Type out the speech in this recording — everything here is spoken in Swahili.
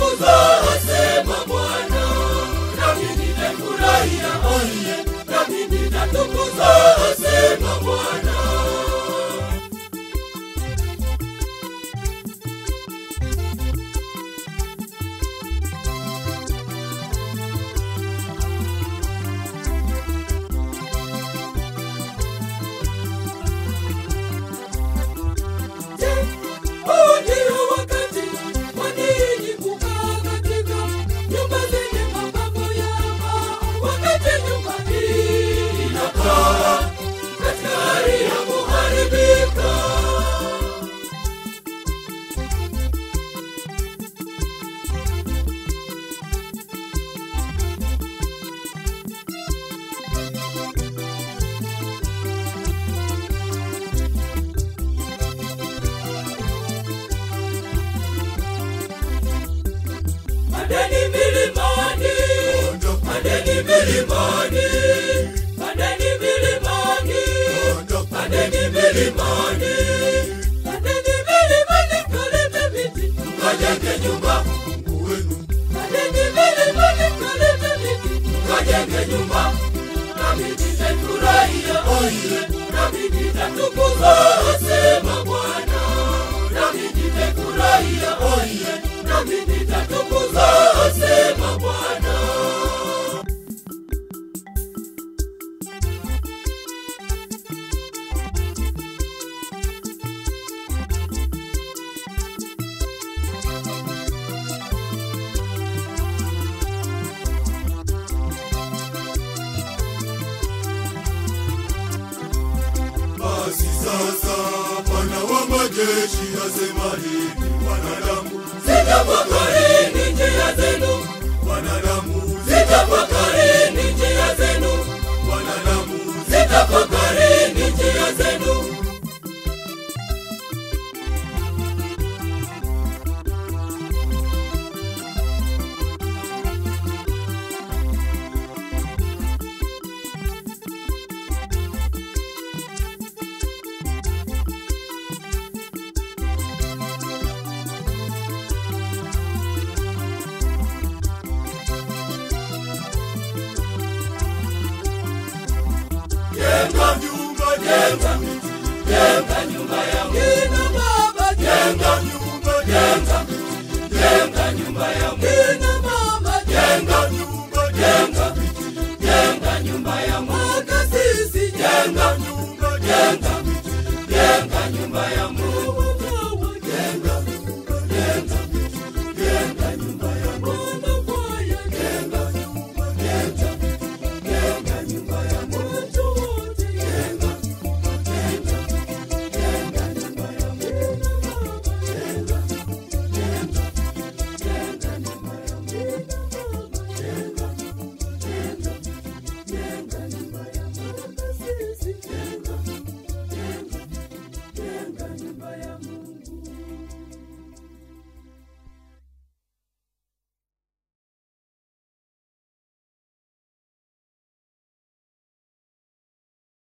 nitatukuzwa, asema Bwana. Nami nitafurahia, oye, nami nitatukuzwa, asema Bwana. Pandeni milimani, pandeni milimani, pandeni milimani, pandeni milimani, pandeni milimani, kalete miti, kajenge nyumba Mungu wenu. Pandeni milimani, kalete miti, kajenge nyumba. Nami nitafurahia, oye, nami nitatukuzwa, asema Bwana. Nami nitafurahia, oye, nami nitatukuzwa, asema Bwana. Basi sasa Bwana wa majeshi asema hivi, wanadamu, zitafakarini njia zenu. Wanadamu, zitafakarini njia zenu. Wanadamu, zitafakarini njia zenu. Jenga nyumba, jenga